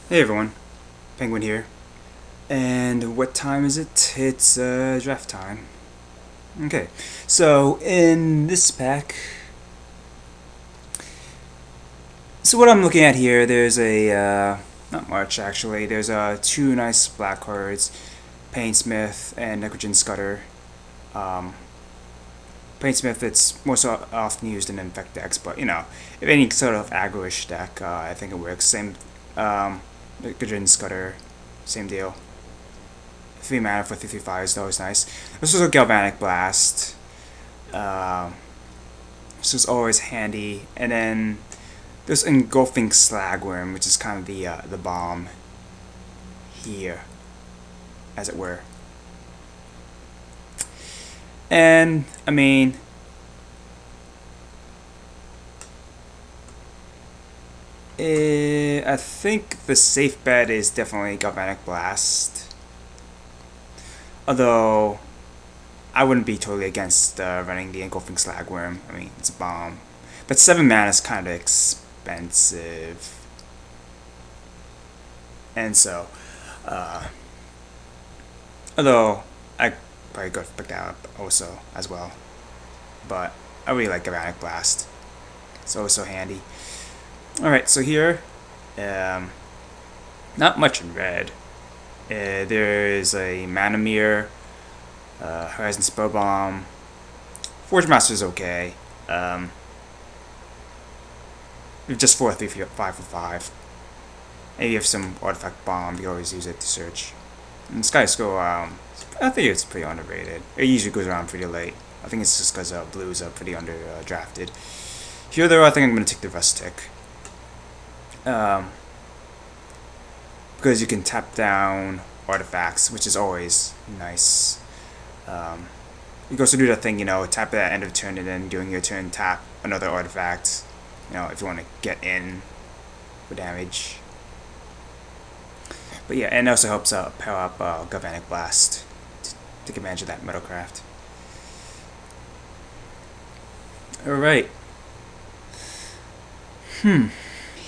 Hey everyone, Penguin here. And what time is it? It's draft time. Okay, so in this pack, so what I'm looking at here, there's not much actually. There's two nice black cards, Painsmith and Nitrogen Scudder. Um, Painsmith, it's most often used in infect decks, but if any sort of aggro-ish deck, I think it works. Same, Nitrogen Scudder, same deal. 3 mana for 3/5 is always nice. This is a Galvanic Blast. This is always handy. And then there's Engulfing Slagworm, which is kind of the bomb here, as it were. And I mean, I think the safe bet is definitely Galvanic Blast. Although, I wouldn't be totally against running the Engulfing Slagworm. I mean, it's a bomb. But 7 mana is kind of expensive. And so, although, I probably could pick that up also as well. But I really like Galvanic Blast. It's always so handy. Alright, so here, not much in red. There's a Manamir, Horizon Spellbomb. Forge Master is okay. Just 4 3 5 for 5. And you have some Artifact Bomb, you always use it to search. And Sky Skull, I think it's pretty underrated. It usually goes around pretty late. I think it's just because blues are pretty under drafted. Here though, I think I'm going to take the Rustic. Because you can tap down artifacts, which is always nice. You can also do that thing, tap at the end of turn and then during your turn tap another artifact, if you want to get in for damage. But yeah, and it also helps power up Galvanic Blast to take advantage of that Metalcraft. Alright.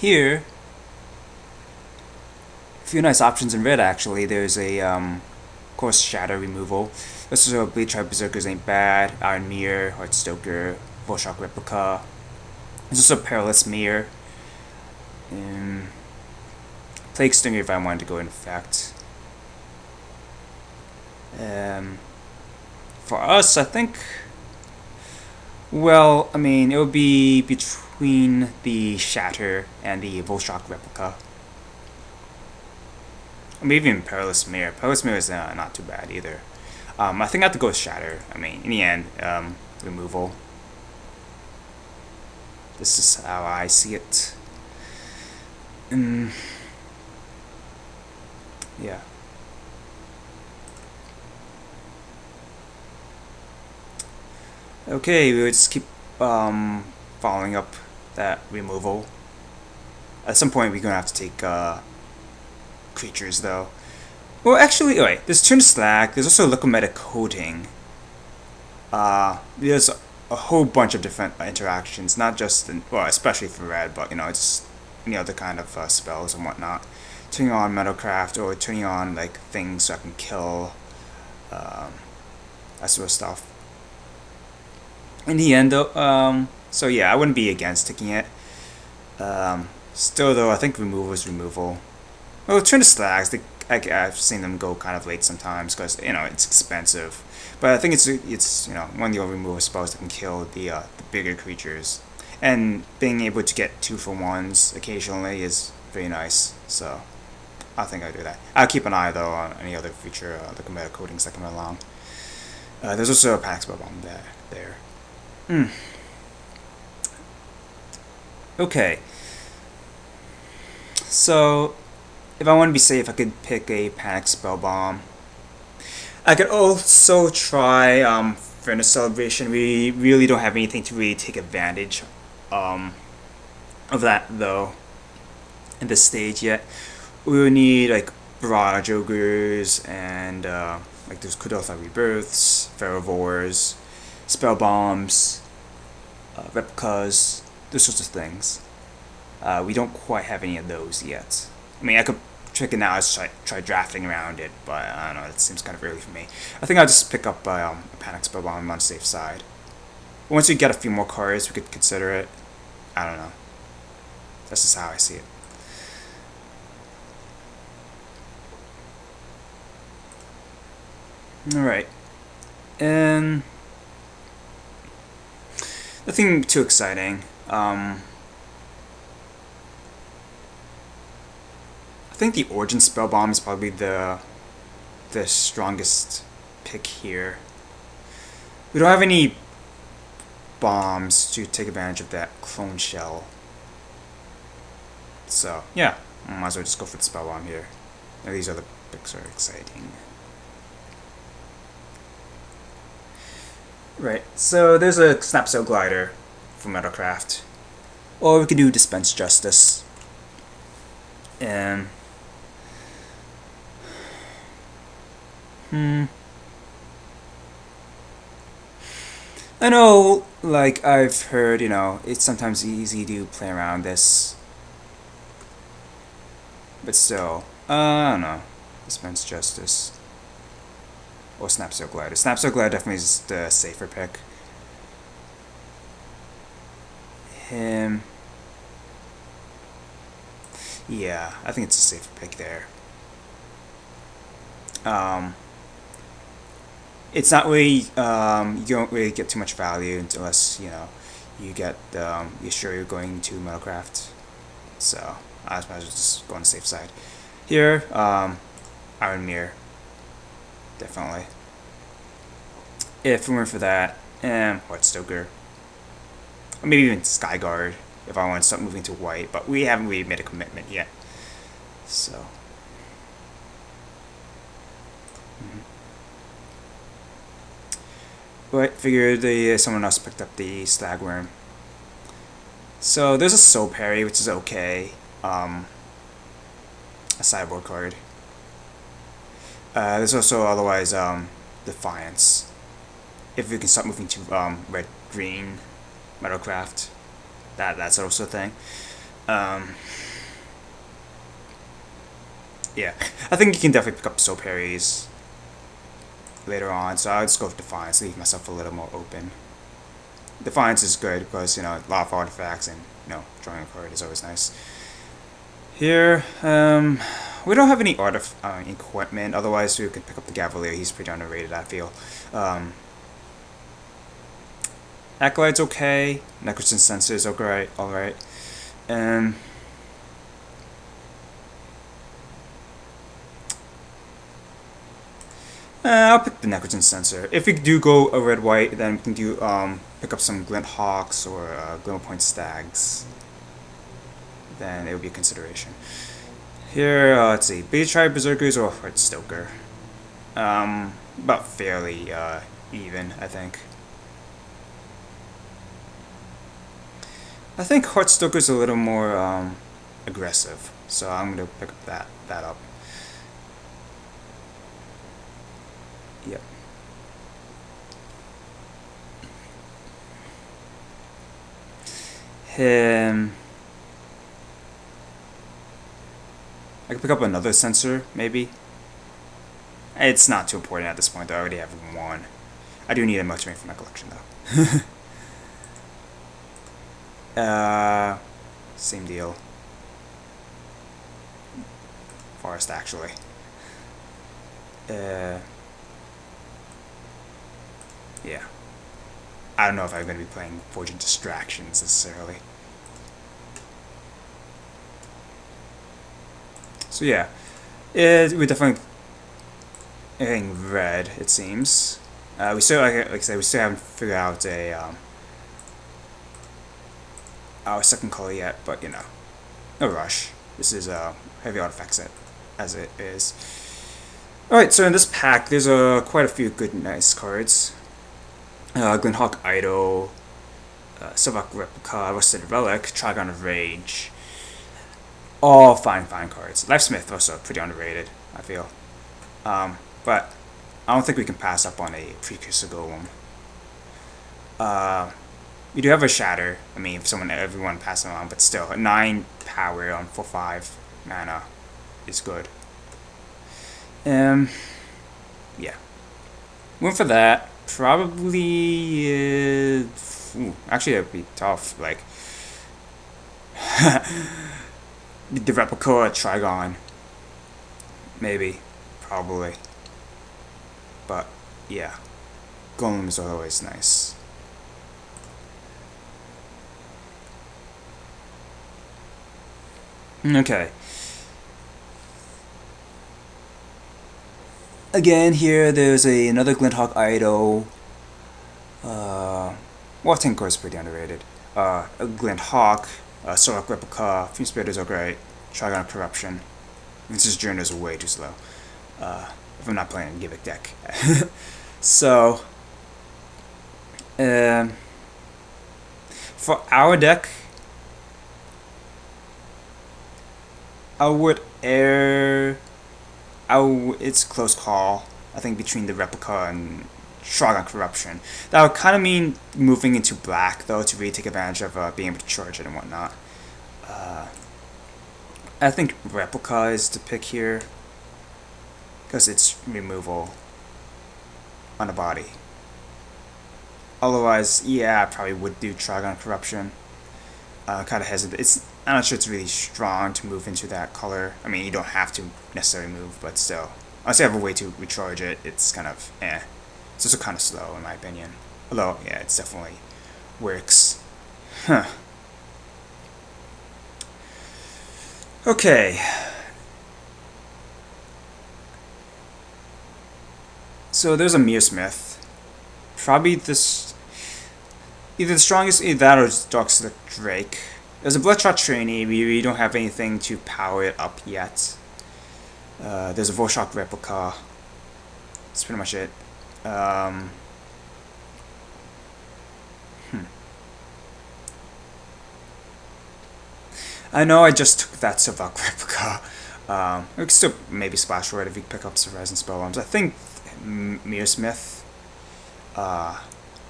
Here, a few nice options in red actually. There's a, of course, Shadow removal. This is a Bleed Tribe Berserkers ain't bad, Iron Mirror, Heartstoker, Volshock Replica. There's also Perilous Mirror. Plague Stinger if I wanted to go in effect. For us, I think, well, I mean, it would be between the Shatter and the Volshock Replica. Or maybe even Perilous Mirror. Perilous Mirror is not too bad either. I think I have to go with Shatter. I mean, in the end, removal. This is how I see it. Yeah. Okay, we'll just keep following up that removal. At some point, we're gonna have to take creatures, though. Well, actually, wait. There's Turn to Slag. There's also Liquimeta Coating. There's a whole bunch of different interactions, not just well, especially for red, but it's any other kind of spells and whatnot. Turning on Metalcraft or turning on like things so I can kill that sort of stuff. In the end, though, so yeah, I wouldn't be against taking it. Still, though, I think removal is removal. Well, Turn to Slags, I've seen them go kind of late sometimes because it's expensive. But I think it's one of the removal spells that can kill the bigger creatures, and being able to get 2-for-1s occasionally is very nice. So I think I'll do that. I'll keep an eye though on any other future Liquimeta coatings that come along. There's also a Panic Spellbomb there. Okay. So, if I want to be safe, I could pick a Panic Spellbomb. I could also try Furnace Celebration. We really don't have anything to really take advantage of that, though, at this stage yet. We will need, like, Barrage Ogres and, like, there's Kudotha Rebirths, Fervors, Spell Bombs, Replicas, those sorts of things. We don't quite have any of those yet. I mean, I could trick it now is try drafting around it, but I don't know, it seems kind of early for me. I think I'll just pick up a Panic Spell Bomb on the safe side. Once we get a few more cards, we could consider it. I don't know. That's just how I see it. Alright. And nothing too exciting. I think the Origin Spell Bomb is probably the strongest pick here. We don't have any bombs to take advantage of that clone shell. So, yeah, I might as well just go for the Spell Bomb here. Now, these other picks are exciting. Right, so there's a Snapsail Glider from Metalcraft. Or we could do Dispense Justice. And I know, like, I've heard, you know, it's sometimes easy to play around this. But still, I don't know. Dispense Justice. Or Snapsail Glider. Snapsail Glider definitely is the safer pick. Him. Yeah, I think it's a safer pick there. It's not really, you don't really get too much value unless, you know, you get, you're sure you're going to Metalcraft. So, I might as well just go on the safe side. Here, Iron Mirror. Definitely. If we went for that, and Heartstoker. Or maybe even Skyguard, if I want to start moving to white, but we haven't really made a commitment yet. So. But figured someone else picked up the Slagworm. So there's a Soul Parry, which is okay. A sideboard card. There's also otherwise Defiance. If we can start moving to red-green Metalcraft, that's also a thing. Yeah, I think you can definitely pick up Soul Parries later on, so I'll just go with Defiance, leave myself a little more open. Defiance is good because, you know, a lot of artifacts and, you know, drawing a card is always nice. Here, we don't have any equipment, otherwise we could pick up the Cavalier. He's pretty underrated, I feel. Acolyte's okay, Necrotin Sensor is alright. I'll pick the Necrotin Sensor. If we do go a red-white, then we can do pick up some Glint Hawks or Glimmer Point Stags. Then it would be a consideration. Here, let's see, Beta Tribe Berserkers or Heartstoker. About fairly even, I think. I think Heartstoker's a little more aggressive, so I'm gonna pick up that up. Yep. Him. I could pick up another sensor, maybe. It's not too important at this point, though. I already have one. I do need a Motivate for my collection, though. Same deal. Forest, actually. Yeah. I don't know if I'm going to be playing Forging Distractions necessarily. So yeah, we're definitely getting red, it seems. We still, like I said, we still haven't figured out our second color yet, but you know, no rush. This is a heavy artifact set, as it is. Alright, so in this pack, there's quite a few good, nice cards. Glinthawk Idol, Silvak Replica, Rusted Relic, Trigon of Rage. All fine cards. Lifesmith also pretty underrated, I feel. But I don't think we can pass up on a Precursor Golem. We do have a Shatter. I mean, if everyone passes on, but still, a 9 power on 4/5 mana is good. Um, yeah. Went for that. Probably. Actually, that'd be tough. Like the replica Trigon, maybe, probably. But yeah, golems are always nice. Okay. Again, here there's another Glinthawk Idol. Well, Tinker is pretty underrated. A Glinthawk, Sorok Replica, Fume Spitters are great. Trigon Corruption. Vince's Journey is way too slow. If I'm not playing a Gimmick deck. So, um, for our deck, I would err. It's a close call. I think between the Replica and Trigon Corruption. That would kind of mean moving into black, though, to really take advantage of being able to charge it and whatnot. I think Replica is the pick here, because it's removal on a body. Otherwise, yeah, I probably would do Trigon Corruption. Kind of hesitant. I'm not sure it's really strong to move into that color. I mean, you don't have to necessarily move, but still. Unless you have a way to recharge it, it's kind of eh. It's also kind of slow, in my opinion. Although, yeah, it's definitely works. Huh. Okay. So there's a Mearsmith. Probably this. Either the strongest, either that or Darkslick Drake. There's a Bloodshot Trainee. We don't have anything to power it up yet. There's a Volshock Replica. That's pretty much it. I know I just took that Savak Replica. We could still maybe Splash Word if we pick up some Horizon Spellbombs. I think Mearsmith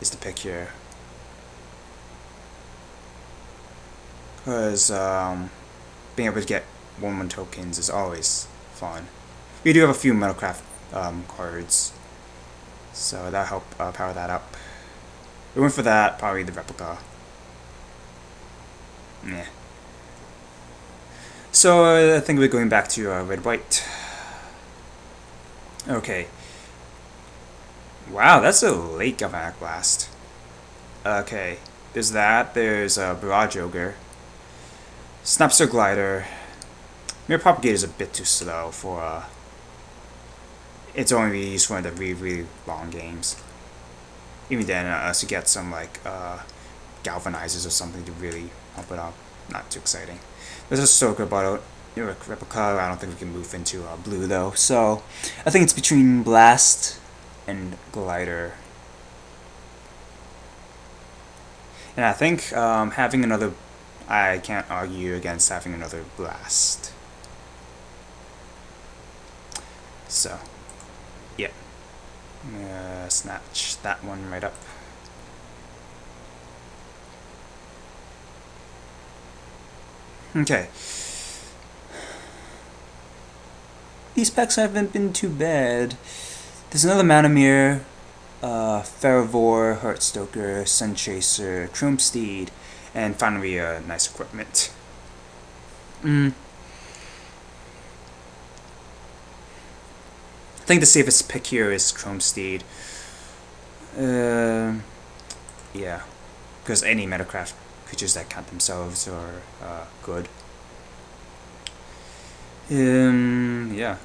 is the pick here. Because being able to get 1/1 tokens is always fun. We do have a few Metalcraft cards, so that'll help power that up. We went for that, probably the Replica. Yeah. So I think we're going back to red-white. Okay. Wow, that's a late Galvanic Blast. Okay, there's that. There's a Barrage Ogre. Snapster Glider. Mirror Propagator is a bit too slow for it's only really used for the really long games. Even then, unless you get some like galvanizers or something to really pump it up, not too exciting. There's a Stoker Bottle Replica. I don't think we can move into blue though, so I think it's between Blast and Glider. And I think having another, I can't argue against having another Blast. So, yeah. Snatch that one right up. Okay. These packs haven't been too bad. There's another Manamir, Fervor, Heartstoker, Sunchaser, Chromesteed, and finally nice equipment. I think the safest pick here is Chromesteed. Yeah, because any Metacraft creatures that count themselves are good. Yeah.